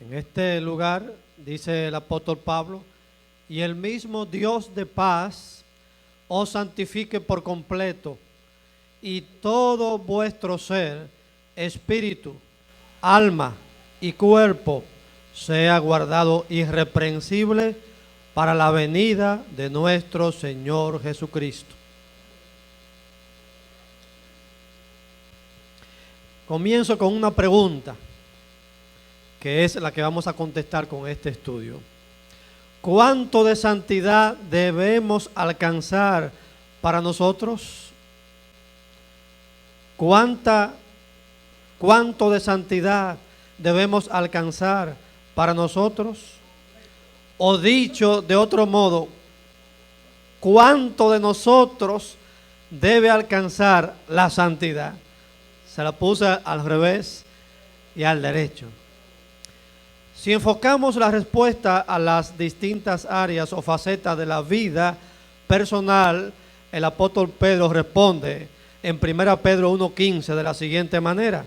En este lugar, dice el apóstol Pablo, y el mismo Dios de paz os santifique por completo, y todo vuestro ser, espíritu, alma y cuerpo sea guardado irreprensible para la venida de nuestro Señor Jesucristo. Comienzo con una pregunta, que es la que vamos a contestar con este estudio. ¿Cuánto de santidad debemos alcanzar para nosotros? ¿Cuánto de santidad debemos alcanzar para nosotros? O dicho de otro modo, ¿cuánto de nosotros debe alcanzar la santidad? Se la puse al revés y al derecho. Si enfocamos la respuesta a las distintas áreas o facetas de la vida personal, el apóstol Pedro responde en 1 Pedro 1:15 de la siguiente manera: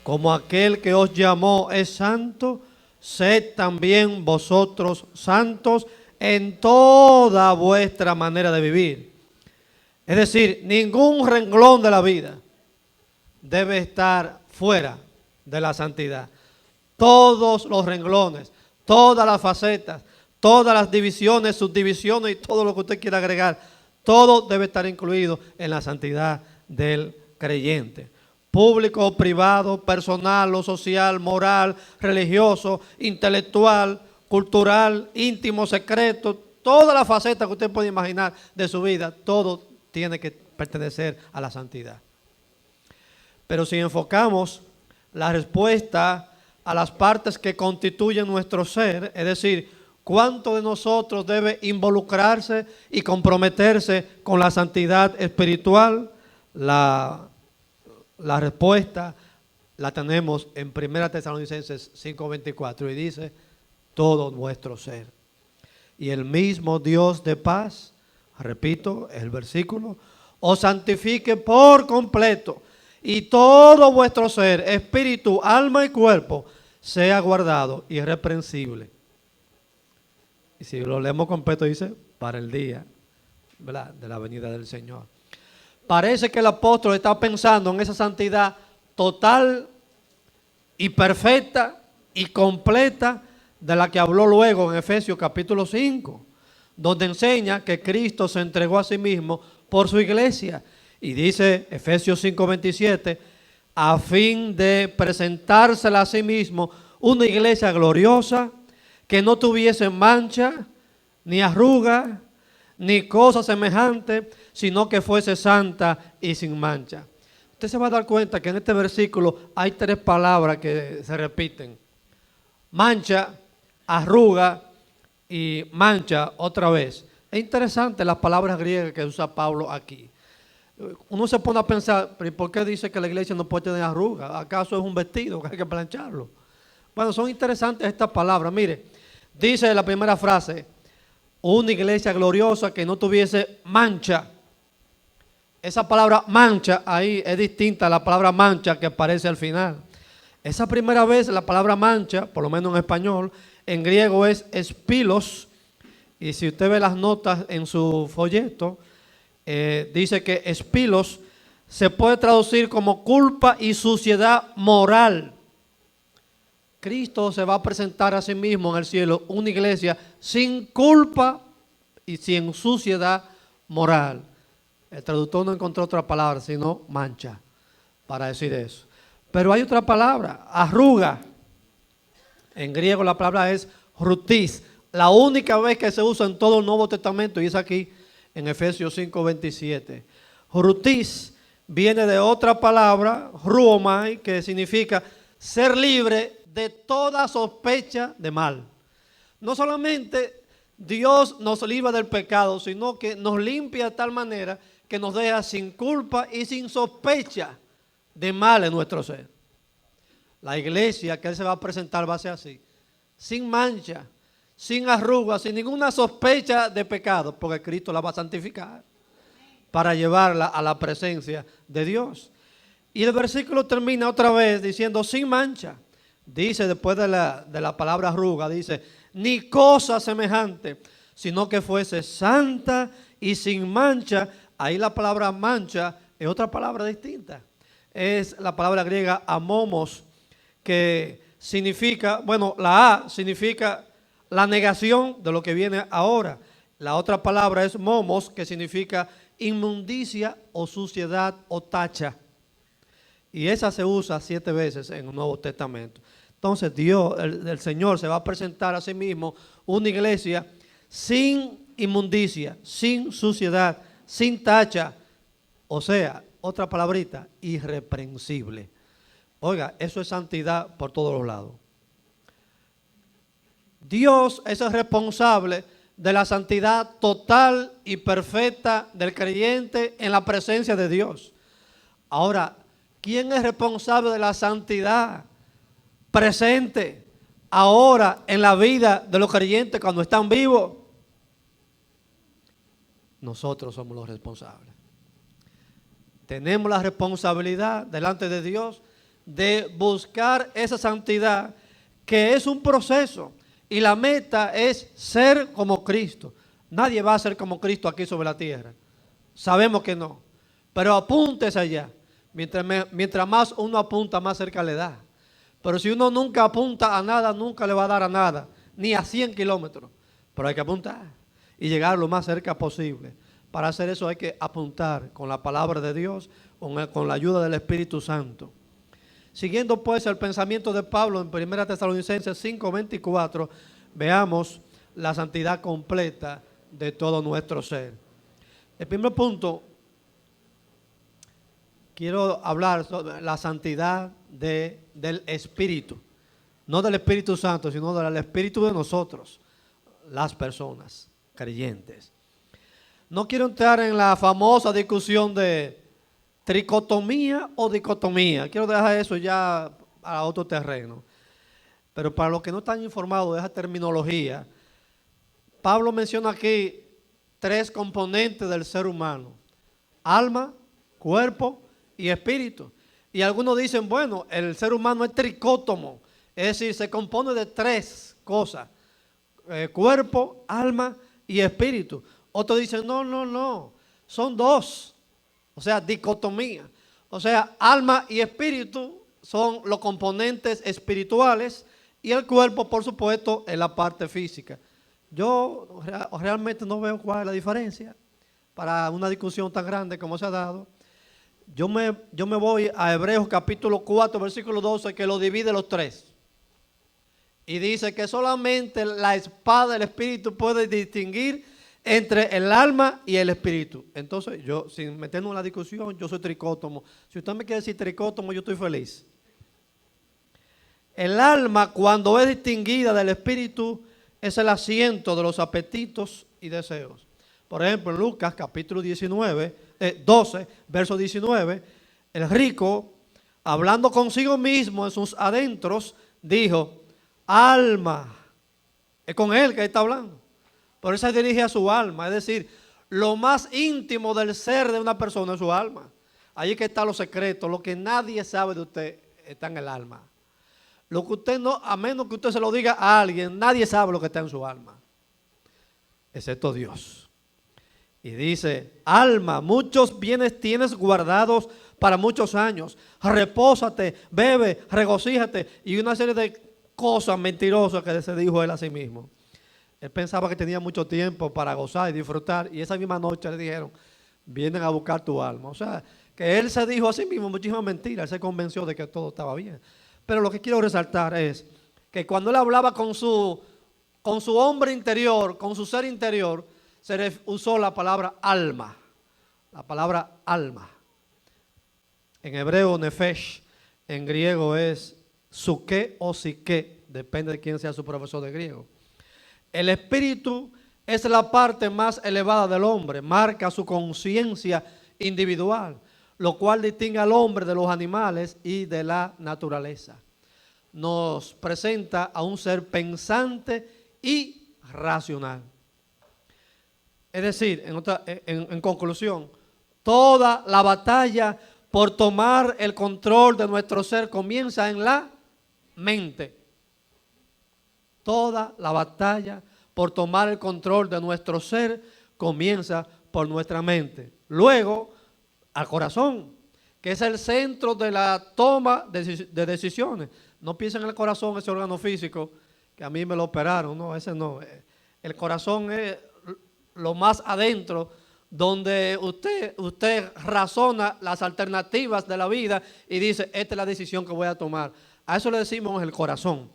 como aquel que os llamó es santo, sed también vosotros santos en toda vuestra manera de vivir. Es decir, ningún renglón de la vida debe estar fuera de la santidad. Todos los renglones, todas las facetas, todas las divisiones, subdivisiones y todo lo que usted quiera agregar, todo debe estar incluido en la santidad del creyente. Público o privado, personal o social, moral, religioso, intelectual, cultural, íntimo, secreto, todas las facetas que usted puede imaginar de su vida, todo tiene que pertenecer a la santidad. Pero si enfocamos la respuesta a las partes que constituyen nuestro ser, es decir, cuánto de nosotros debe involucrarse y comprometerse con la santidad espiritual, la respuesta la tenemos en 1 Tesalonicenses 5:24 y dice, todo nuestro ser. Y el mismo Dios de paz, repito el versículo, os santifique por completo, y todo vuestro ser, espíritu, alma y cuerpo, sea guardado irreprensible. Y si lo leemos completo dice, para el día, ¿verdad?, de la venida del Señor. Parece que el apóstol está pensando en esa santidad total y perfecta y completa de la que habló luego en Efesios capítulo 5, donde enseña que Cristo se entregó a sí mismo por su iglesia. Y dice Efesios 5:27, a fin de presentársela a sí mismo una iglesia gloriosa, que no tuviese mancha, ni arruga, ni cosa semejante, sino que fuese santa y sin mancha. Usted se va a dar cuenta que en este versículo hay tres palabras que se repiten: mancha, arruga y mancha otra vez. Es interesante las palabras griegas que usa Pablo aquí. Uno se pone a pensar, ¿por qué dice que la iglesia no puede tener arrugas? ¿Acaso es un vestido que hay que plancharlo? Bueno, son interesantes estas palabras. Mire, dice la primera frase, una iglesia gloriosa que no tuviese mancha. Esa palabra mancha ahí es distinta a la palabra mancha que aparece al final. Esa primera vez la palabra mancha, por lo menos en español, en griego es espilos. Y si usted ve las notas en su folleto, dice que espilos se puede traducir como culpa y suciedad moral. Cristo se va a presentar a sí mismo en el cielo, una iglesia sin culpa y sin suciedad moral. El traductor no encontró otra palabra sino mancha para decir eso. Pero hay otra palabra, arruga. En griego la palabra es rutis. La única vez que se usa en todo el Nuevo Testamento y es aquí en Efesios 5:27. Rutis viene de otra palabra, ruomai, que significa ser libre de toda sospecha de mal. No solamente Dios nos libra del pecado, sino que nos limpia de tal manera que nos deja sin culpa y sin sospecha de mal en nuestro ser. La iglesia que Él se va a presentar va a ser así, sin mancha, sin arrugas, sin ninguna sospecha de pecado, porque Cristo la va a santificar para llevarla a la presencia de Dios. Y el versículo termina otra vez diciendo sin mancha, Dice después de la palabra arruga, dice, ni cosa semejante, sino que fuese santa y sin mancha. Ahí la palabra mancha es otra palabra distinta. Es la palabra griega amomos, que significa, bueno, la A significa la negación de lo que viene ahora. La otra palabra es momos, que significa inmundicia o suciedad o tacha. Y esa se usa 7 veces en el Nuevo Testamento. Entonces Dios, el Señor se va a presentar a sí mismo una iglesia sin inmundicia, sin suciedad, sin tacha. O sea, otra palabrita, irreprensible. Oiga, eso es santidad por todos los lados. Dios es el responsable de la santidad total y perfecta del creyente en la presencia de Dios. Ahora, ¿quién es responsable de la santidad presente ahora en la vida de los creyentes cuando están vivos? Nosotros somos los responsables. Tenemos la responsabilidad delante de Dios de buscar esa santidad, que es un proceso, y la meta es ser como Cristo. Nadie va a ser como Cristo aquí sobre la tierra. Sabemos que no, pero apúntese allá. Mientras más uno apunta, más cerca le da. Pero si uno nunca apunta a nada, nunca le va a dar a nada, ni a 100 kilómetros. Pero hay que apuntar y llegar lo más cerca posible. Para hacer eso hay que apuntar con la palabra de Dios, con la ayuda del Espíritu Santo. Siguiendo pues el pensamiento de Pablo en 1 Tesalonicenses 5:24, veamos la santidad completa de todo nuestro ser. El primer punto, quiero hablar sobre la santidad del Espíritu. No del Espíritu Santo, sino del Espíritu de nosotros, las personas creyentes. No quiero entrar en la famosa discusión de tricotomía o dicotomía. Quiero dejar eso ya a otro terreno. Pero para los que no están informados de esa terminología, Pablo menciona aquí 3 componentes del ser humano: alma, cuerpo y espíritu. Y algunos dicen, bueno, el ser humano es tricótomo, es decir, se compone de 3 cosas: cuerpo, alma y espíritu. Otros dicen, no, son 2. O sea, dicotomía. O sea, alma y espíritu son los componentes espirituales y el cuerpo, por supuesto, es la parte física. Yo realmente no veo cuál es la diferencia para una discusión tan grande como se ha dado. Yo me voy a Hebreos capítulo 4, versículo 12, que lo divide los 3. Y dice que solamente la espada del Espíritu puede distinguir entre el alma y el espíritu. Entonces, yo, sin meternos en la discusión, yo soy tricótomo. Si usted me quiere decir tricótomo, yo estoy feliz. El alma, cuando es distinguida del espíritu, es el asiento de los apetitos y deseos. Por ejemplo, en Lucas capítulo 12, verso 19, el rico, hablando consigo mismo en sus adentros, dijo, alma. Es con él que está hablando. Por eso se dirige a su alma, es decir, lo más íntimo del ser de una persona es su alma. Allí que está lo secreto, lo que nadie sabe de usted está en el alma. Lo que usted no, a menos que usted se lo diga a alguien, nadie sabe lo que está en su alma, excepto Dios. Y dice, alma, muchos bienes tienes guardados para muchos años. Repósate, bebe, regocíjate, y una serie de cosas mentirosas que se dijo él a sí mismo. Él pensaba que tenía mucho tiempo para gozar y disfrutar, y esa misma noche le dijeron, vienen a buscar tu alma. O sea, que él se dijo a sí mismo muchísimas mentiras, él se convenció de que todo estaba bien. Pero lo que quiero resaltar es que cuando él hablaba con su hombre interior, con su ser interior, se usó la palabra alma. La palabra alma. En hebreo, nefesh, en griego es suke o psique, depende de quién sea su profesor de griego. El espíritu es la parte más elevada del hombre, marca su conciencia individual, lo cual distingue al hombre de los animales y de la naturaleza. Nos presenta a un ser pensante y racional. Es decir, en conclusión, toda la batalla por tomar el control de nuestro ser comienza en la mente. Toda la batalla por tomar el control de nuestro ser comienza por nuestra mente. Luego, al corazón, que es el centro de la toma de decisiones. No piensen en el corazón, ese órgano físico, que a mí me lo operaron, no, ese no. El corazón es lo más adentro, donde usted razona las alternativas de la vida y dice, esta es la decisión que voy a tomar. A eso le decimos el corazón.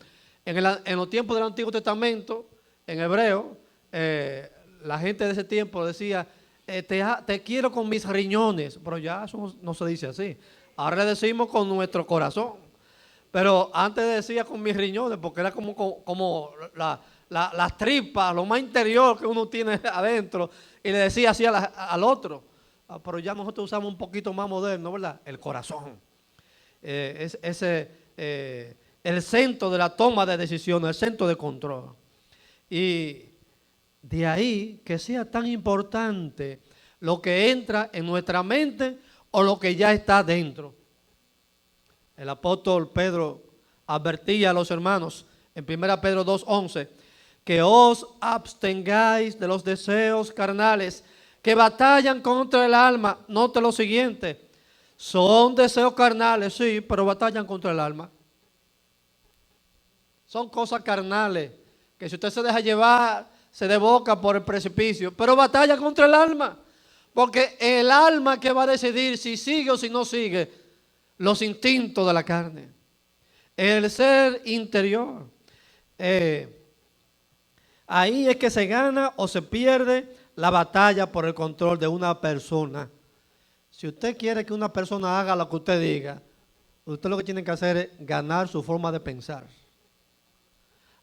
En los tiempos del Antiguo Testamento, en hebreo, la gente de ese tiempo decía, te quiero con mis riñones, pero ya eso no se dice así. Ahora le decimos con nuestro corazón. Pero antes decía con mis riñones, porque era como las tripas, lo más interior que uno tiene adentro, y le decía así al otro. Pero ya nosotros usamos un poquito más moderno, ¿verdad? El corazón. El centro de la toma de decisiones, el centro de control. Y de ahí que sea tan importante lo que entra en nuestra mente o lo que ya está dentro. El apóstol Pedro advertía a los hermanos en 1 Pedro 2:11 que os abstengáis de los deseos carnales que batallan contra el alma. Note lo siguiente, son deseos carnales, sí, pero batallan contra el alma. Son cosas carnales que si usted se deja llevar, se desboca por el precipicio, pero batalla contra el alma, porque el alma que va a decidir si sigue o si no sigue los instintos de la carne, el ser interior. Ahí es que se gana o se pierde la batalla por el control de una persona. Si usted quiere que una persona haga lo que usted diga, usted lo que tiene que hacer es ganar su forma de pensar.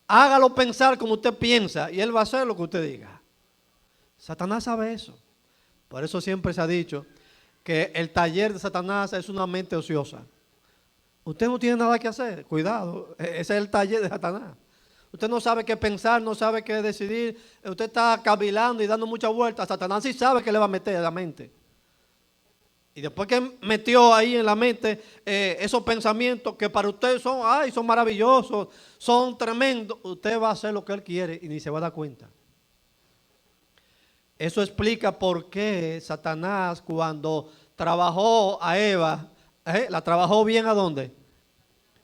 Hágalo pensar como usted piensa y él va a hacer lo que usted diga. Satanás sabe eso. Por eso siempre se ha dicho que el taller de Satanás es una mente ociosa. Usted no tiene nada que hacer, cuidado, ese es el taller de Satanás. Usted no sabe qué pensar, no sabe qué decidir, usted está cavilando y dando muchas vueltas. Satanás sí sabe que le va a meter en la mente. Y después que metió ahí en la mente esos pensamientos que para usted son maravillosos, son tremendos, usted va a hacer lo que él quiere y ni se va a dar cuenta. Eso explica por qué Satanás cuando trabajó a Eva, ¿la trabajó bien a dónde?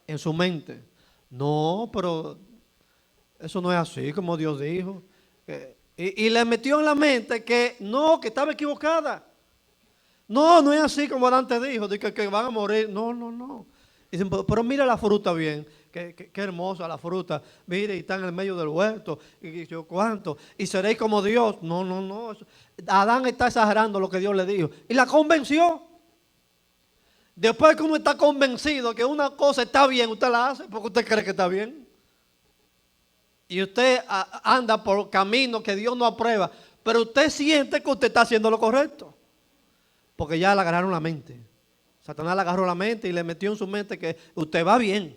En su mente. No, pero eso no es así como Dios dijo. Y le metió en la mente que no, que estaba equivocada. No, no es así como Dante dijo, de que van a morir. No. Y dicen, pero mira la fruta bien, qué hermosa la fruta. Mire, y está en el medio del huerto. Y yo, ¿cuánto? Y seréis como Dios. No. Adán está exagerando lo que Dios le dijo. Y la convenció. Después que uno está convencido que una cosa está bien, usted la hace porque usted cree que está bien. Y usted anda por caminos que Dios no aprueba, pero usted siente que usted está haciendo lo correcto. Porque ya le agarraron la mente. Satanás le agarró la mente y le metió en su mente que usted va bien.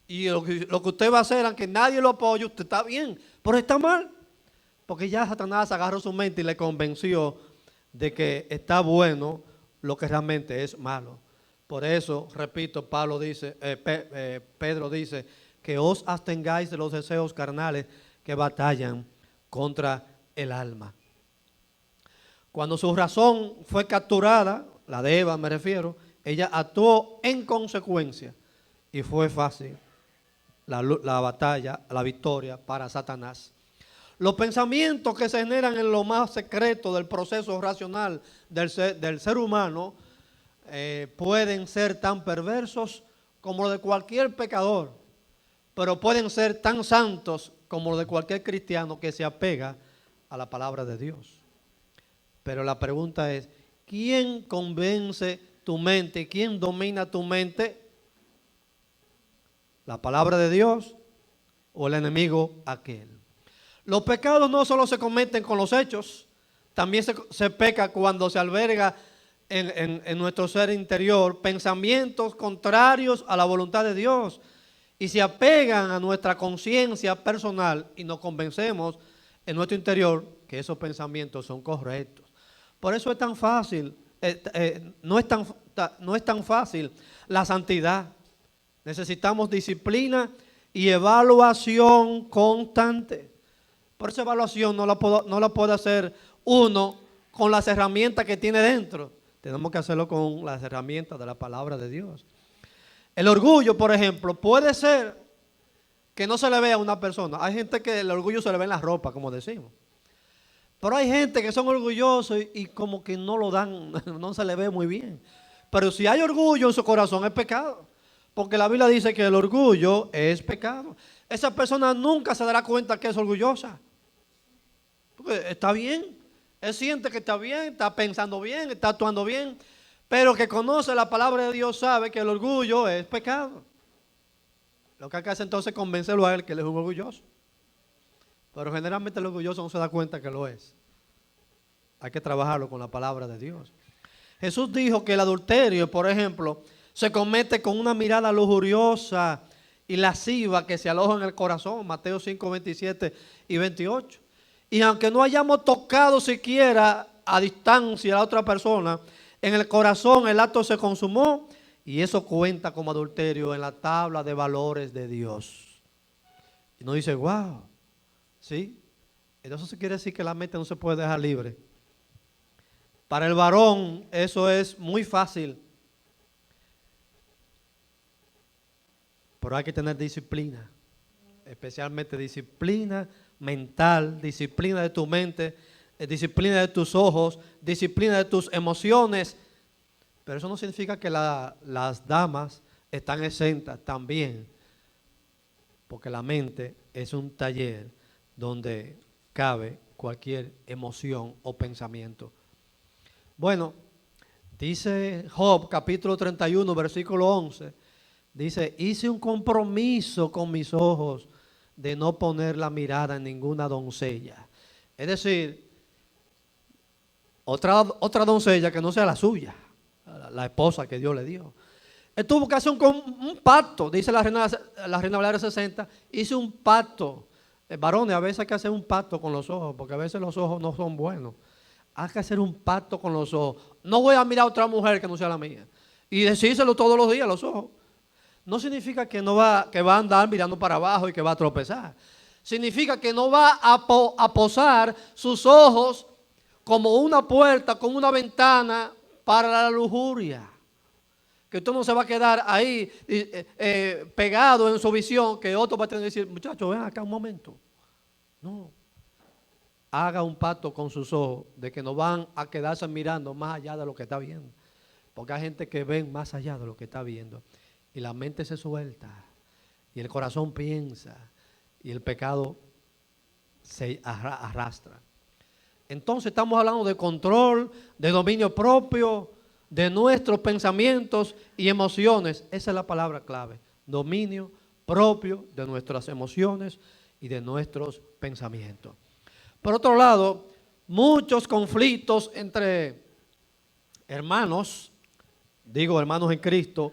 Y lo que usted va a hacer, aunque nadie lo apoye, usted está bien, pero está mal. Porque ya Satanás agarró su mente y le convenció de que está bueno lo que realmente es malo. Por eso, repito, Pedro dice que os abstengáis de los deseos carnales que batallan contra el alma. Cuando su razón fue capturada, la de Eva me refiero, ella actuó en consecuencia y fue fácil la batalla, la victoria para Satanás. Los pensamientos que se generan en lo más secreto del proceso racional del ser humano pueden ser tan perversos como los de cualquier pecador, pero pueden ser tan santos como los de cualquier cristiano que se apega a la palabra de Dios. Pero la pregunta es, ¿quién convence tu mente? ¿Quién domina tu mente? ¿La palabra de Dios o el enemigo aquel? Los pecados no solo se cometen con los hechos, también se peca cuando se alberga en nuestro ser interior pensamientos contrarios a la voluntad de Dios y se apegan a nuestra conciencia personal y nos convencemos en nuestro interior que esos pensamientos son correctos. Por eso es tan fácil, no es tan fácil la santidad. Necesitamos disciplina y evaluación constante. Por esa evaluación no la puede hacer uno con las herramientas que tiene dentro. Tenemos que hacerlo con las herramientas de la palabra de Dios. El orgullo, por ejemplo, puede ser que no se le vea a una persona. Hay gente que el orgullo se le ve en la ropa, como decimos. Pero hay gente que son orgullosos y como que no lo dan, no se le ve muy bien. Pero si hay orgullo en su corazón es pecado. Porque la Biblia dice que el orgullo es pecado. Esa persona nunca se dará cuenta que es orgullosa. Porque está bien. Él siente que está bien, está pensando bien, está actuando bien. Pero que conoce la palabra de Dios sabe que el orgullo es pecado. Lo que hay que hacer entonces es convencerlo a él que él es un orgulloso. Pero generalmente el orgulloso no se da cuenta que lo es. Hay que trabajarlo con la palabra de Dios. Jesús dijo que el adulterio, por ejemplo, se comete con una mirada lujuriosa y lasciva que se aloja en el corazón. Mateo 5, 27 y 28. Y aunque no hayamos tocado siquiera a distancia a la otra persona, en el corazón el acto se consumó y eso cuenta como adulterio en la tabla de valores de Dios. Y uno dice, wow, ¿sí? Entonces eso quiere decir que la mente no se puede dejar libre. Para el varón eso es muy fácil, pero hay que tener disciplina, especialmente disciplina mental, disciplina de tu mente, disciplina de tus ojos, disciplina de tus emociones. Pero eso no significa que las damas están exentas también, porque la mente es un taller donde cabe cualquier emoción o pensamiento. Bueno, dice Job capítulo 31 versículo 11, dice, hice un compromiso con mis ojos de no poner la mirada en ninguna doncella. Es decir, otra doncella que no sea la suya, la esposa que Dios le dio. Él tuvo que hacer un pacto, dice la Reina Valera 60, hice un pacto. Varones, a veces hay que hacer un pacto con los ojos, porque a veces los ojos no son buenos. Hay que hacer un pacto con los ojos. No voy a mirar a otra mujer que no sea la mía. Y decírselo todos los días, los ojos. No significa que va a andar mirando para abajo y que va a tropezar. Significa que no va a posar sus ojos como una puerta, como una ventana para la lujuria. Que usted no se va a quedar ahí pegado en su visión, que otro va a tener que decir, muchachos, ven acá un momento. No. Haga un pacto con sus ojos de que no van a quedarse mirando más allá de lo que está viendo. Porque hay gente que ve más allá de lo que está viendo. Y la mente se suelta. Y el corazón piensa. Y el pecado se arrastra. Entonces estamos hablando de control, de dominio propio, de nuestros pensamientos y emociones. Esa es la palabra clave. Dominio propio de nuestras emociones y de nuestros pensamientos. Por otro lado, muchos conflictos entre hermanos, digo hermanos en Cristo,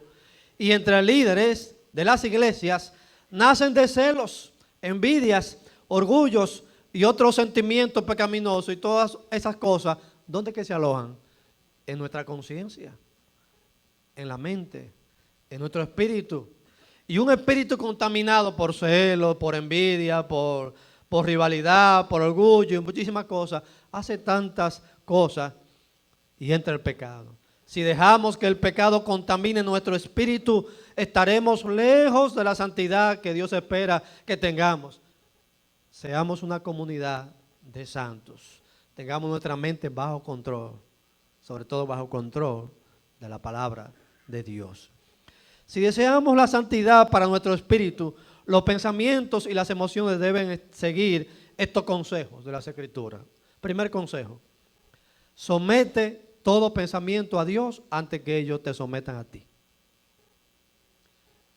y entre líderes de las iglesias, nacen de celos, envidias, orgullos y otros sentimientos pecaminosos y todas esas cosas. ¿Dónde que se alojan? En nuestra conciencia, en la mente, en nuestro espíritu. Y un espíritu contaminado por celos, por envidia, por rivalidad, por orgullo y muchísimas cosas, hace tantas cosas y entra el pecado. Si dejamos que el pecado contamine nuestro espíritu, estaremos lejos de la santidad que Dios espera que tengamos. Seamos una comunidad de santos. Tengamos nuestra mente bajo control, sobre todo bajo control de la palabra de Dios. Si deseamos la santidad para nuestro espíritu, los pensamientos y las emociones deben seguir estos consejos de las Escrituras. Primer consejo: somete todo pensamiento a Dios antes que ellos te sometan a ti.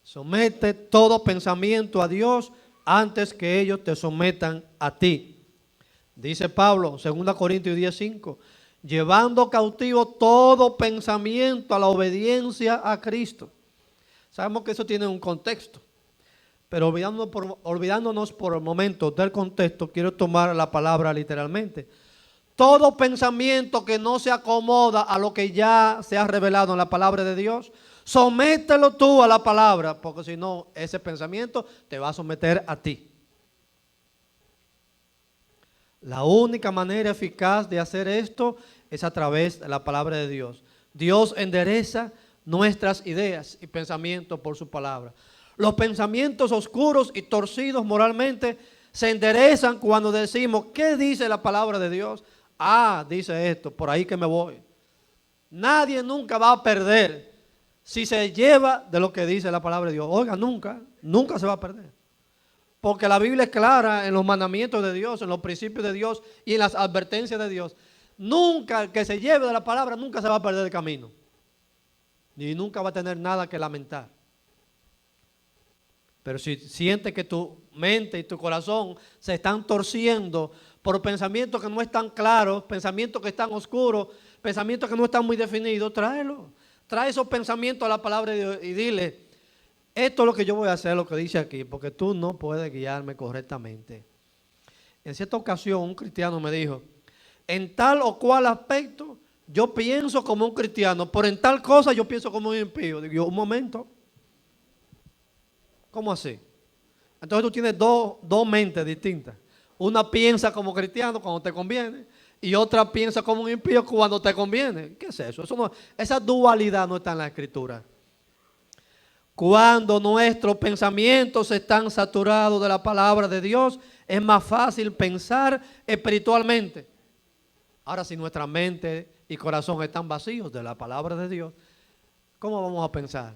Somete todo pensamiento a Dios antes que ellos te sometan a ti. Dice Pablo, 2 Corintios 10:5, llevando cautivo todo pensamiento a la obediencia a Cristo. Sabemos que eso tiene un contexto, pero olvidándonos por el momento del contexto, quiero tomar la palabra literalmente. Todo pensamiento que no se acomoda a lo que ya se ha revelado en la palabra de Dios, Somételo tú a la palabra, porque si no, ese pensamiento te va a someter a ti. La única manera eficaz de hacer esto es a través de la palabra de Dios. Dios endereza nuestras ideas y pensamientos por su palabra. Los pensamientos oscuros y torcidos moralmente se enderezan cuando decimos, ¿qué dice la palabra de Dios? Ah, dice esto, por ahí que me voy. Nadie nunca va a perder si se lleva de lo que dice la palabra de Dios. Oiga, nunca se va a perder. Porque la Biblia es clara en los mandamientos de Dios, en los principios de Dios y en las advertencias de Dios. Nunca el que se lleve de la palabra, nunca se va a perder el camino. Ni nunca va a tener nada que lamentar. Pero si sientes que tu mente y tu corazón se están torciendo por pensamientos que no están claros, pensamientos que están oscuros, pensamientos que no están muy definidos, tráelo. Trae esos pensamientos a la palabra de Dios y dile, esto es lo que yo voy a hacer, lo que dice aquí, porque tú no puedes guiarme correctamente. En cierta ocasión un cristiano me dijo, en tal o cual aspecto yo pienso como un cristiano, pero en tal cosa yo pienso como un impío. Digo, un momento. ¿Cómo así? Entonces tú tienes dos mentes distintas. Una piensa como cristiano cuando te conviene y otra piensa como un impío cuando te conviene. ¿Qué es eso? Esa dualidad no está en la Escritura. Cuando nuestros pensamientos están saturados de la palabra de Dios, es más fácil pensar espiritualmente. Ahora, si nuestra mente y corazón están vacíos de la palabra de Dios, ¿cómo vamos a pensar?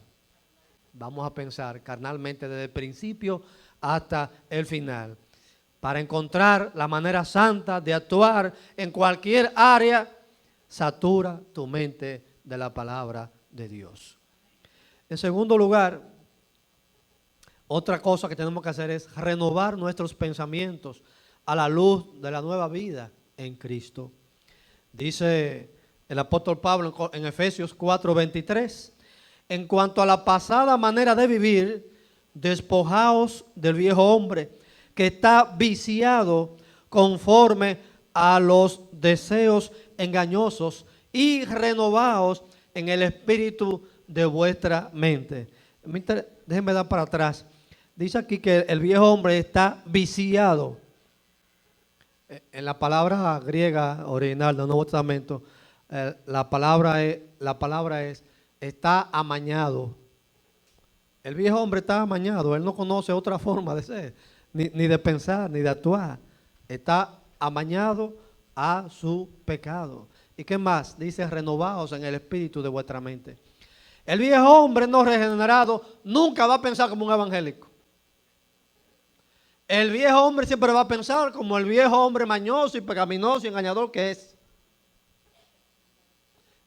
Vamos a pensar carnalmente desde el principio hasta el final. Para encontrar la manera santa de actuar en cualquier área, satura tu mente de la palabra de Dios. En segundo lugar, otra cosa que tenemos que hacer es renovar nuestros pensamientos a la luz de la nueva vida en Cristo. Dice el apóstol Pablo en Efesios 4:23, en cuanto a la pasada manera de vivir, despojaos del viejo hombre que está viciado conforme a los deseos engañosos y renovaos en el espíritu de vuestra mente. Déjenme dar para atrás. Dice aquí que el viejo hombre está viciado. En la palabra griega original del Nuevo Testamento, la palabra es está amañado. El viejo hombre está amañado. Él no conoce otra forma de ser, ni de pensar, ni de actuar. Está amañado a su pecado. ¿Y qué más? Dice, renovaos en el espíritu de vuestra mente. El viejo hombre no regenerado nunca va a pensar como un evangélico. El viejo hombre siempre va a pensar como el viejo hombre mañoso y pecaminoso y engañador que es.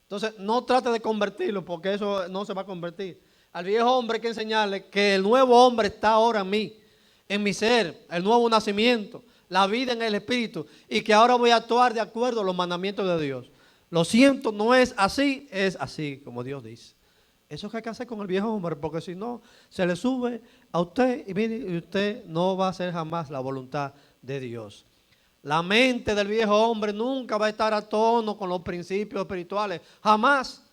Entonces, no trate de convertirlo porque eso no se va a convertir. Al viejo hombre hay que enseñarle que el nuevo hombre está ahora en mi ser, el nuevo nacimiento, la vida en el espíritu y que ahora voy a actuar de acuerdo a los mandamientos de Dios. Lo siento, no es así, es así como Dios dice. Eso es lo que hay que hacer con el viejo hombre, porque si no, se le sube a usted y mire, y usted no va a hacer jamás la voluntad de Dios. La mente del viejo hombre nunca va a estar a tono con los principios espirituales, jamás.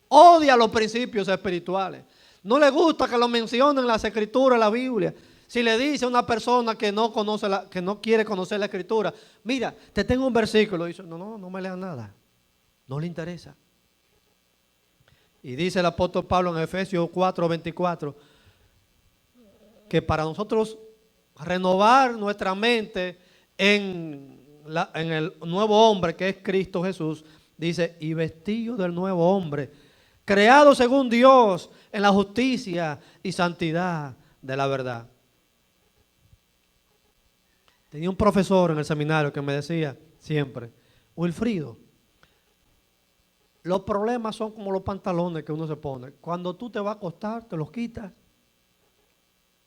Odia los principios espirituales. No le gusta que lo mencionen en las escrituras, en la Biblia. Si le dice a una persona que no quiere conocer la escritura, mira, te tengo un versículo, dice, no me leas nada, no le interesa. Y dice el apóstol Pablo en Efesios 4:24 que para nosotros renovar nuestra mente en el nuevo hombre que es Cristo Jesús, dice, y vestido del nuevo hombre, creado según Dios en la justicia y santidad de la verdad. Tenía un profesor en el seminario que me decía siempre, Wilfrido, los problemas son como los pantalones que uno se pone. Cuando tú te vas a acostar, te los quitas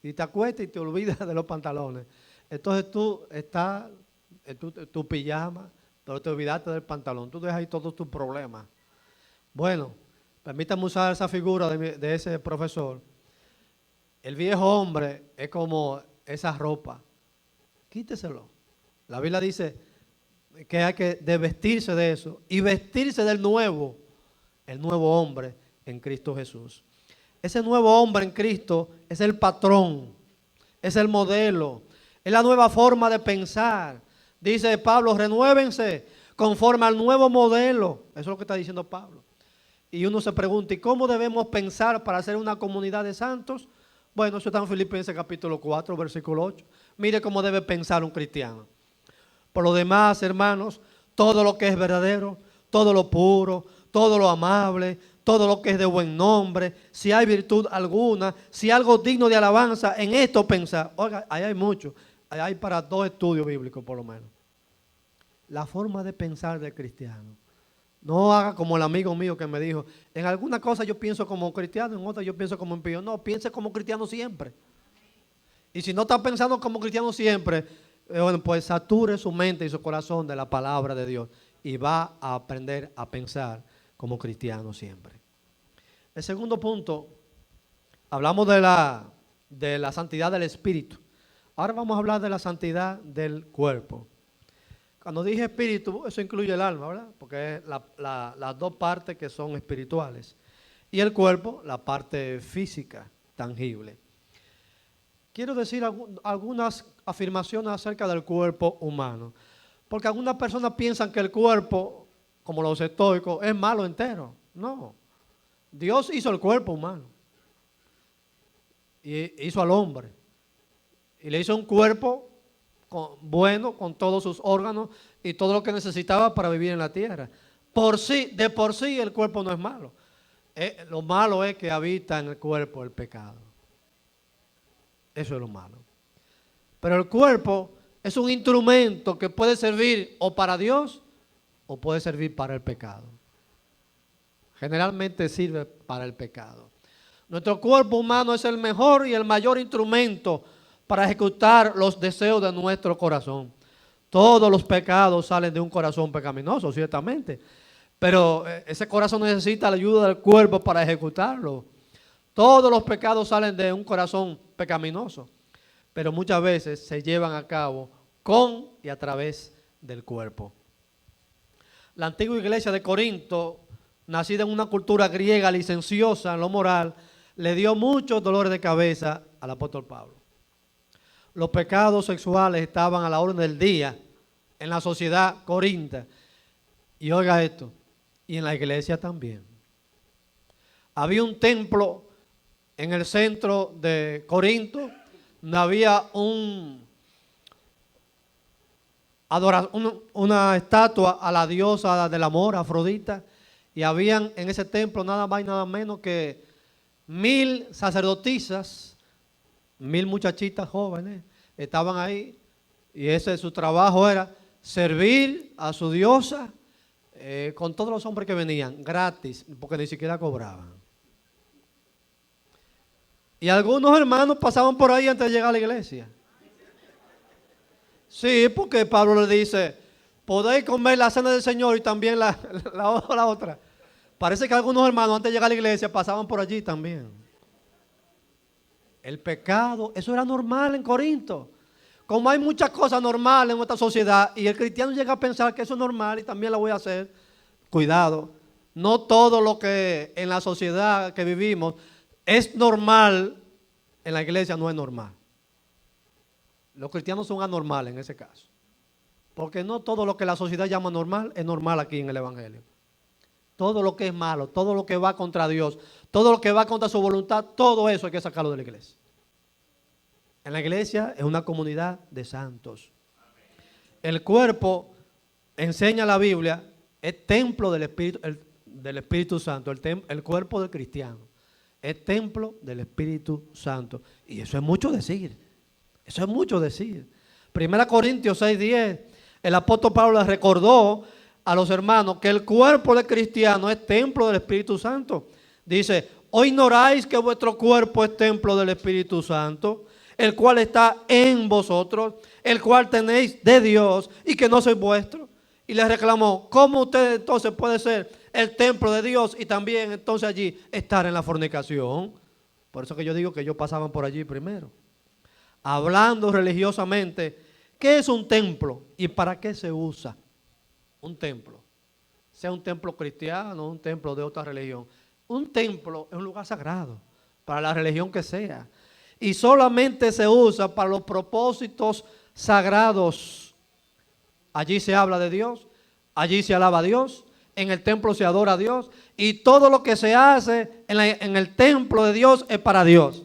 y te acuestas y te olvidas de los pantalones. Entonces tú estás en tu pijama, pero te olvidaste del pantalón. Tú dejas ahí todos tus problemas. Bueno, permítame usar esa figura de ese profesor. El viejo hombre es como esa ropa. Quíteselo. La Biblia dice que hay que vestirse de eso y vestirse del nuevo, el nuevo hombre en Cristo Jesús. Ese nuevo hombre en Cristo es el patrón, es el modelo, es la nueva forma de pensar. Dice Pablo, renuévense conforme al nuevo modelo. Eso es lo que está diciendo Pablo. Y uno se pregunta, ¿y cómo debemos pensar para ser una comunidad de santos? Bueno, eso está en Filipenses capítulo 4, versículo 8. Mire cómo debe pensar un cristiano. Por lo demás, hermanos, todo lo que es verdadero, todo lo puro, todo lo amable, todo lo que es de buen nombre, si hay virtud alguna, si algo digno de alabanza, en esto pensar. Oiga, ahí hay mucho, ahí hay para 2 estudios bíblicos por lo menos. La forma de pensar del cristiano. No haga como el amigo mío que me dijo, en alguna cosa yo pienso como cristiano, en otra yo pienso como impío. No, piense como cristiano siempre. Y si no está pensando como cristiano siempre, bueno, pues sature su mente y su corazón de la palabra de Dios y va a aprender a pensar como cristiano siempre. El segundo punto, hablamos de la santidad del espíritu. Ahora vamos a hablar de la santidad del cuerpo. Cuando dije espíritu, eso incluye el alma, ¿verdad? Porque es las 2 partes que son espirituales. Y el cuerpo, la parte física, tangible. Quiero decir algunas afirmaciones acerca del cuerpo humano. Porque algunas personas piensan que el cuerpo, como los estoicos, es malo entero. No. Dios hizo el cuerpo humano. Y hizo al hombre. Y le hizo un cuerpo bueno, con todos sus órganos y todo lo que necesitaba para vivir en la tierra. De por sí el cuerpo no es malo. Lo malo es que habita en el cuerpo el pecado. Eso es lo malo. Pero el cuerpo es un instrumento que puede servir o para Dios o puede servir para el pecado. Generalmente sirve para el pecado. Nuestro cuerpo humano es el mejor y el mayor instrumento para ejecutar los deseos de nuestro corazón. Todos los pecados salen de un corazón pecaminoso, ciertamente. Pero ese corazón necesita la ayuda del cuerpo para ejecutarlo. Todos los pecados salen de un corazón pecaminoso. Pero muchas veces se llevan a cabo con y a través del cuerpo. La antigua iglesia de Corinto, nacida en una cultura griega licenciosa en lo moral, le dio muchos dolores de cabeza al apóstol Pablo. Los pecados sexuales estaban a la orden del día en la sociedad corintia. Y oiga esto, y en la iglesia también. Había un templo en el centro de Corinto, donde había una estatua a la diosa del amor, Afrodita, y habían en ese templo nada más y nada menos que 1000 sacerdotisas, 1000 muchachitas jóvenes, estaban ahí, y ese su trabajo era servir a su diosa con todos los hombres que venían, gratis, porque ni siquiera cobraban. Y algunos hermanos pasaban por ahí antes de llegar a la iglesia. Sí, porque Pablo le dice, podéis comer la cena del Señor y también la otra. Parece que algunos hermanos antes de llegar a la iglesia pasaban por allí también. El pecado, eso era normal en Corinto. Como hay muchas cosas normales en nuestra sociedad y el cristiano llega a pensar que eso es normal y también lo voy a hacer, cuidado. No todo lo que en la sociedad que vivimos es normal, en la iglesia no es normal. Los cristianos son anormales en ese caso. Porque no todo lo que la sociedad llama normal es normal aquí en el Evangelio. Todo lo que es malo, todo lo que va contra Dios, todo lo que va contra su voluntad, todo eso hay que sacarlo de la iglesia. En la iglesia es una comunidad de santos. El cuerpo, enseña la Biblia, es templo del Espíritu Santo, el cuerpo del cristiano. Es templo del Espíritu Santo. Y eso es mucho decir. Eso es mucho decir. 1 Corintios 6:10, el apóstol Pablo les recordó a los hermanos que el cuerpo del cristiano es templo del Espíritu Santo. Dice, ¿o ignoráis que vuestro cuerpo es templo del Espíritu Santo, el cual está en vosotros, el cual tenéis de Dios y que no sois vuestro? Y les reclamó, ¿cómo usted entonces puede ser el templo de Dios y también entonces allí estar en la fornicación? Por eso que yo digo que ellos pasaban por allí primero. Hablando religiosamente, ¿qué es un templo y para qué se usa un templo? Sea un templo cristiano o un templo de otra religión. Un templo es un lugar sagrado para la religión que sea. Y solamente se usa para los propósitos sagrados. Allí se habla de Dios, allí se alaba a Dios, en el templo se adora a Dios, y todo lo que se hace en el templo de Dios es para Dios.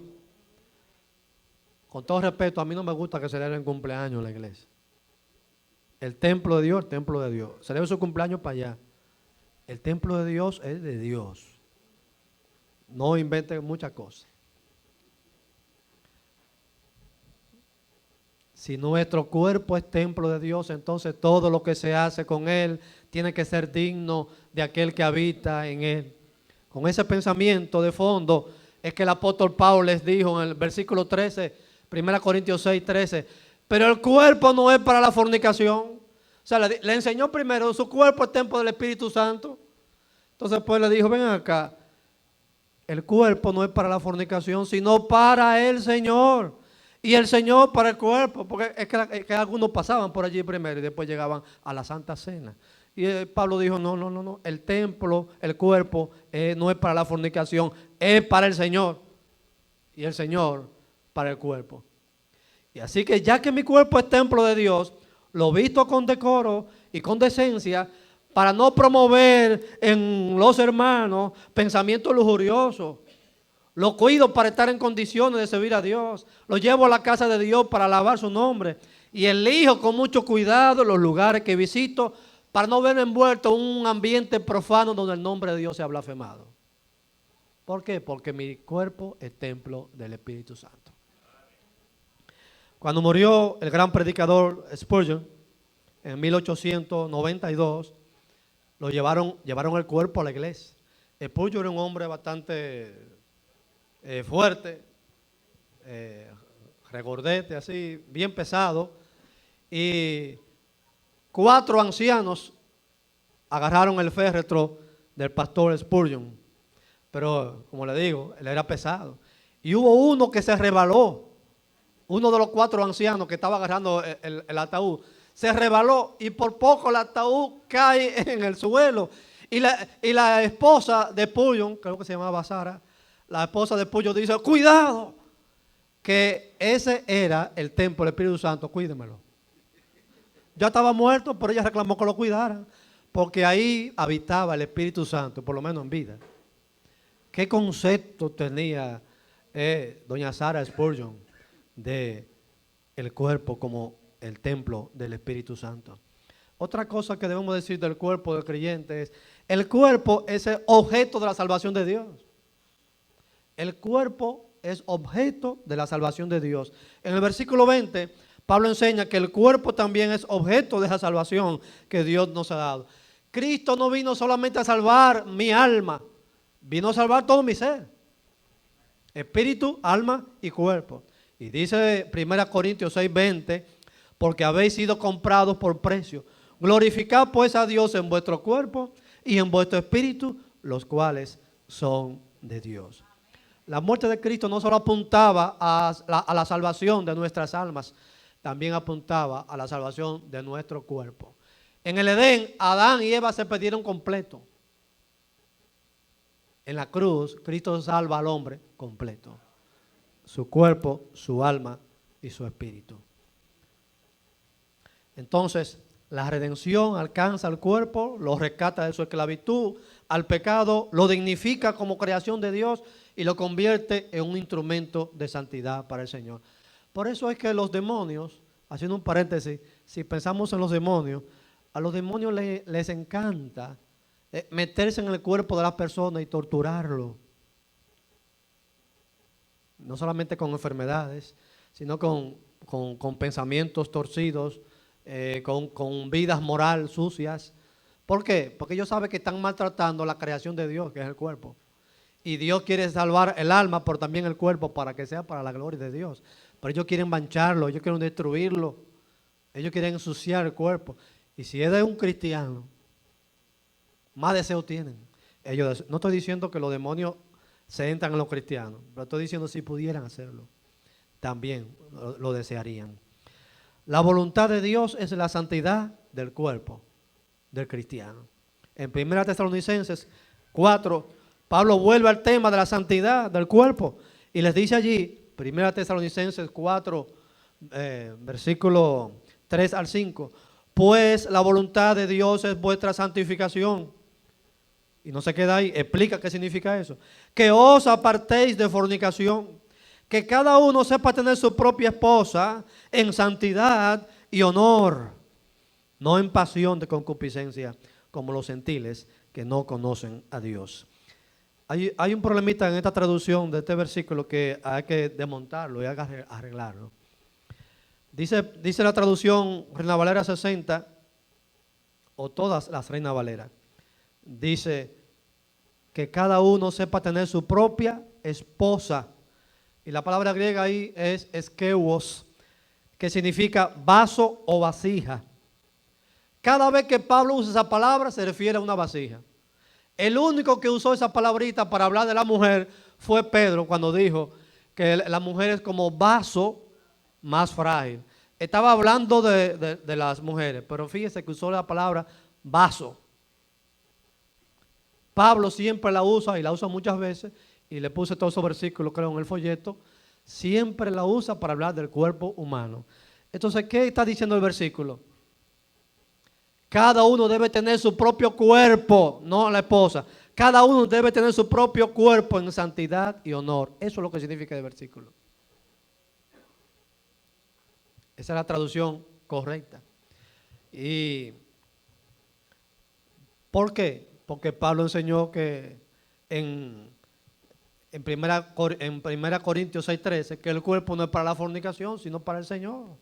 Con todo respeto, a mí no me gusta que celebren cumpleaños en la iglesia. El templo de Dios, el templo de Dios. Celebren su cumpleaños para allá. El templo de Dios es de Dios. No inventen muchas cosas. Si nuestro cuerpo es templo de Dios, entonces todo lo que se hace con él tiene que ser digno de aquel que habita en él. Con ese pensamiento de fondo es que el apóstol Pablo les dijo en el versículo 13, 1 Corintios 6, 13, pero el cuerpo no es para la fornicación. O sea, le enseñó primero, su cuerpo es templo del Espíritu Santo. Entonces pues le dijo, ven acá, el cuerpo no es para la fornicación, sino para el Señor. Y el Señor para el cuerpo, porque es que algunos pasaban por allí primero y después llegaban a la Santa Cena. Y Pablo dijo, no, el templo, el cuerpo no es para la fornicación, es para el Señor. Y el Señor para el cuerpo. Y así que ya que mi cuerpo es templo de Dios, lo visto con decoro y con decencia, para no promover en los hermanos pensamientos lujuriosos. Lo cuido para estar en condiciones de servir a Dios. Lo llevo a la casa de Dios para alabar su nombre. Y elijo con mucho cuidado los lugares que visito para no verme envuelto en un ambiente profano donde el nombre de Dios sea blasfemado. ¿Por qué? Porque mi cuerpo es templo del Espíritu Santo. Cuando murió el gran predicador Spurgeon en 1892, llevaron el cuerpo a la iglesia. Spurgeon era un hombre bastante fuerte, regordete, así, bien pesado, y 4 ancianos agarraron el féretro del pastor Spurgeon, pero como le digo, él era pesado, y hubo uno que se resbaló, uno de los 4 ancianos que estaba agarrando el ataúd, se resbaló y por poco el ataúd cae en el suelo, y la esposa de Spurgeon, creo que se llamaba Sara, la esposa de Spurgeon dice, cuidado, que ese era el templo del Espíritu Santo, cuídemelo. Ya estaba muerto, pero ella reclamó que lo cuidaran, porque ahí habitaba el Espíritu Santo, por lo menos en vida. ¿Qué concepto tenía doña Sara Spurgeon de el cuerpo como el templo del Espíritu Santo? Otra cosa que debemos decir del cuerpo del creyente es, el cuerpo es el objeto de la salvación de Dios. El cuerpo es objeto de la salvación de Dios. En el versículo 20, Pablo enseña que el cuerpo también es objeto de esa salvación que Dios nos ha dado. Cristo no vino solamente a salvar mi alma, vino a salvar todo mi ser. Espíritu, alma y cuerpo. Y dice 1 Corintios 6, 20, porque habéis sido comprados por precio. Glorificad pues a Dios en vuestro cuerpo y en vuestro espíritu, los cuales son de Dios. La muerte de Cristo no solo apuntaba a la salvación de nuestras almas, también apuntaba a la salvación de nuestro cuerpo. En el Edén, Adán y Eva se perdieron completo. En la cruz, Cristo salva al hombre completo. Su cuerpo, su alma y su espíritu. Entonces, la redención alcanza al cuerpo, lo rescata de su esclavitud al pecado, lo dignifica como creación de Dios y lo convierte en un instrumento de santidad para el Señor. Por eso es que los demonios, haciendo un paréntesis, si pensamos en los demonios, a los demonios les encanta meterse en el cuerpo de las personas y torturarlo. No solamente con enfermedades, sino con pensamientos torcidos, con vidas moral sucias. ¿Por qué? Porque ellos saben que están maltratando la creación de Dios, que es el cuerpo. Y Dios quiere salvar el alma, pero también el cuerpo, para que sea para la gloria de Dios. Pero ellos quieren mancharlo, ellos quieren destruirlo, ellos quieren ensuciar el cuerpo. Y si es de un cristiano, más deseo tienen. Ellos, no estoy diciendo que los demonios se entran en los cristianos, pero estoy diciendo si pudieran hacerlo, también lo desearían. La voluntad de Dios es la santidad del cuerpo del cristiano. En 1 Tesalonicenses 4, Pablo vuelve al tema de la santidad del cuerpo Y les dice allí, 1 Tesalonicenses 4, versículo 3 al 5, pues la voluntad de Dios es vuestra santificación. Y no se queda ahí, explica qué significa eso. Que os apartéis de fornicación, que cada uno sepa tener su propia esposa en santidad y honor, no en pasión de concupiscencia, como los gentiles que no conocen a Dios. Hay un problemita en esta traducción de este versículo que hay que desmontarlo y hay que arreglarlo. Dice la traducción Reina Valera 60, o todas las Reina Valera, dice que cada uno sepa tener su propia esposa. Y la palabra griega ahí es skeuos, que significa vaso o vasija. Cada vez que Pablo usa esa palabra se refiere a una vasija. El único que usó esa palabrita para hablar de la mujer fue Pedro, cuando dijo que la mujer es como vaso más frágil. Estaba hablando de las mujeres, pero fíjese que usó la palabra vaso. Pablo siempre la usa y la usa muchas veces, y le puse todos esos versículos, creo, en el folleto. Siempre la usa para hablar del cuerpo humano. Entonces, ¿qué está diciendo el versículo? Cada uno debe tener su propio cuerpo, no la esposa. Cada uno debe tener su propio cuerpo en santidad y honor. Eso es lo que significa el versículo. Esa es la traducción correcta. ¿Y por qué? Porque Pablo enseñó que en 1 Corintios 6:13 que el cuerpo no es para la fornicación, sino para el Señor.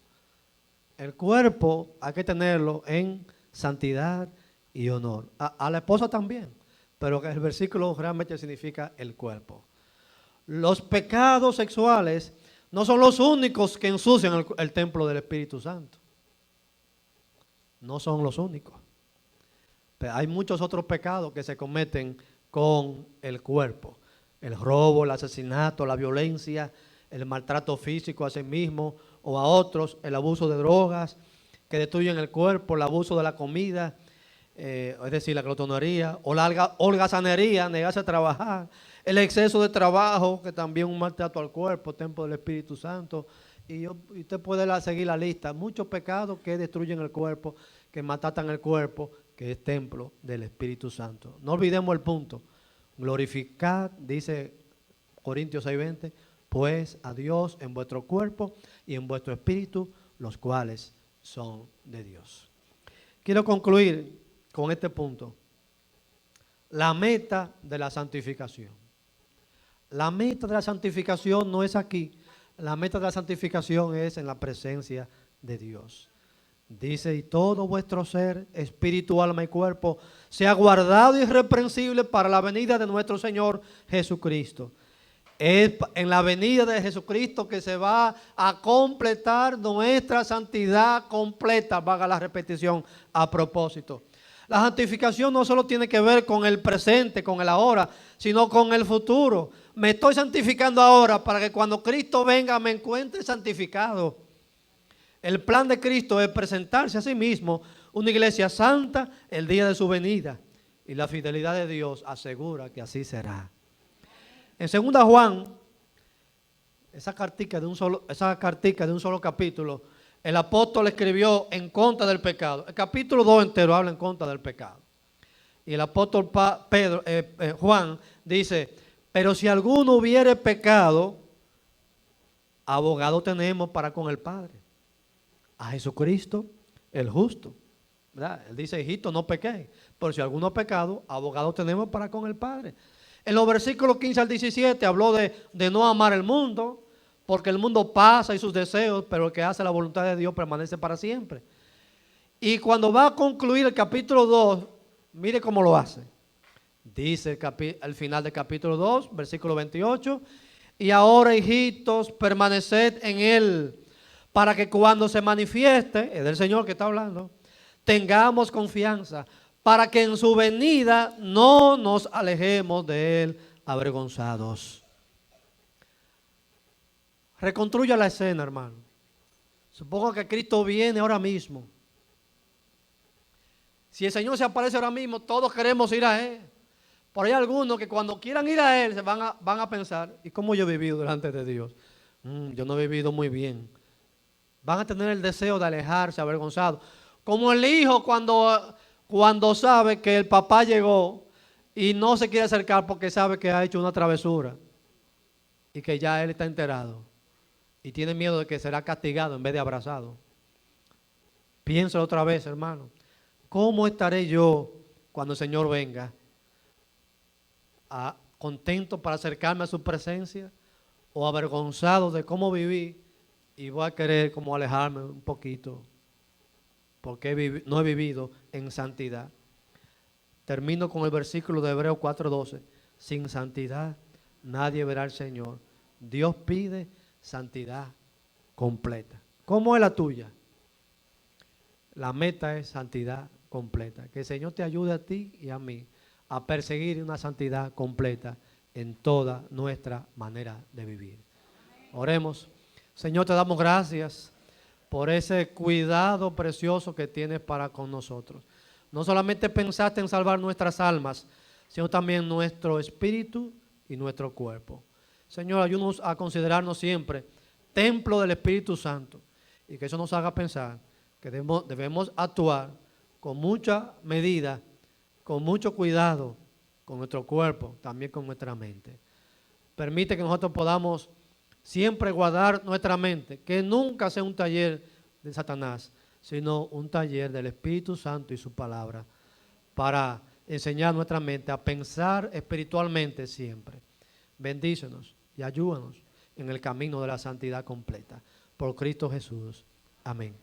El cuerpo hay que tenerlo en santidad y honor. A la esposa también, pero el versículo realmente significa el cuerpo. Los pecados sexuales no son los únicos que ensucian el templo del Espíritu Santo. No son los únicos. Pero hay muchos otros pecados que se cometen con el cuerpo. El robo, el asesinato, la violencia, el maltrato físico a sí mismo o a otros, el abuso de drogas que destruyen el cuerpo, el abuso de la comida, es decir, la glotonería, o la holgazanería, negarse a trabajar, el exceso de trabajo, que también es un maltrato al cuerpo, templo del Espíritu Santo, y usted puede seguir la lista, muchos pecados que destruyen el cuerpo, que maltratan el cuerpo, que es templo del Espíritu Santo. No olvidemos el punto, glorificad, dice Corintios 6:20, pues a Dios en vuestro cuerpo y en vuestro espíritu, los cuales son de Dios. Quiero concluir con este punto. La meta de la santificación. La meta de la santificación no es aquí. La meta de la santificación es en la presencia de Dios. Dice, y todo vuestro ser, espíritu, alma y cuerpo, sea guardado irreprensible para la venida de nuestro Señor Jesucristo. Es en la venida de Jesucristo que se va a completar nuestra santidad completa, valga la repetición a propósito. La santificación no solo tiene que ver con el presente, con el ahora, sino con el futuro. Me estoy santificando ahora para que cuando Cristo venga me encuentre santificado. El plan de Cristo es presentarse a sí mismo una iglesia santa el día de su venida. Y la fidelidad de Dios asegura que así será. En 2 Juan, esa cartica de un solo capítulo, el apóstol escribió en contra del pecado. El capítulo 2 entero habla en contra del pecado. Y el apóstol Juan dice, pero si alguno hubiere pecado, abogado tenemos para con el Padre, a Jesucristo el justo. ¿Verdad? Él dice, hijito, no pequé. Pero si alguno ha pecado, abogado tenemos para con el Padre. En los versículos 15 al 17 habló de no amar el mundo, porque el mundo pasa y sus deseos, pero el que hace la voluntad de Dios permanece para siempre. Y cuando va a concluir el capítulo 2, mire cómo lo hace. Dice al final del capítulo 2, versículo 28, y ahora, hijitos, permaneced en él, para que cuando se manifieste, es del Señor que está hablando, tengamos confianza, para que en su venida no nos alejemos de él avergonzados. Reconstruya la escena, hermano. Supongo que Cristo viene ahora mismo. Si el Señor se aparece ahora mismo, todos queremos ir a Él. Por ahí algunos que cuando quieran ir a Él se van a pensar, ¿y cómo yo he vivido delante de Dios? Yo no he vivido muy bien. Van a tener el deseo de alejarse, avergonzado. Como el hijo cuando sabe que el papá llegó y no se quiere acercar porque sabe que ha hecho una travesura y que ya él está enterado y tiene miedo de que será castigado en vez de abrazado. Piénsalo otra vez, hermano. ¿Cómo estaré yo cuando el Señor venga? ¿Contento para acercarme a su presencia o avergonzado de cómo viví y voy a querer como alejarme un poquito porque no he vivido en santidad? Termino con el versículo de Hebreos 4:12. Sin santidad nadie verá al Señor. Dios pide santidad completa. ¿Cómo es la tuya? La meta es santidad completa. Que el Señor te ayude a ti y a mí a perseguir una santidad completa en toda nuestra manera de vivir. Oremos. Señor, te damos gracias por ese cuidado precioso que tienes para con nosotros. No solamente pensaste en salvar nuestras almas, sino también nuestro espíritu y nuestro cuerpo. Señor, ayúdanos a considerarnos siempre templo del Espíritu Santo y que eso nos haga pensar que debemos actuar con mucha medida, con mucho cuidado con nuestro cuerpo, también con nuestra mente. Permite que nosotros podamos siempre guardar nuestra mente, que nunca sea un taller de Satanás, sino un taller del Espíritu Santo y su palabra, para enseñar nuestra mente a pensar espiritualmente siempre. Bendícenos y ayúdanos en el camino de la santidad completa. Por Cristo Jesús. Amén.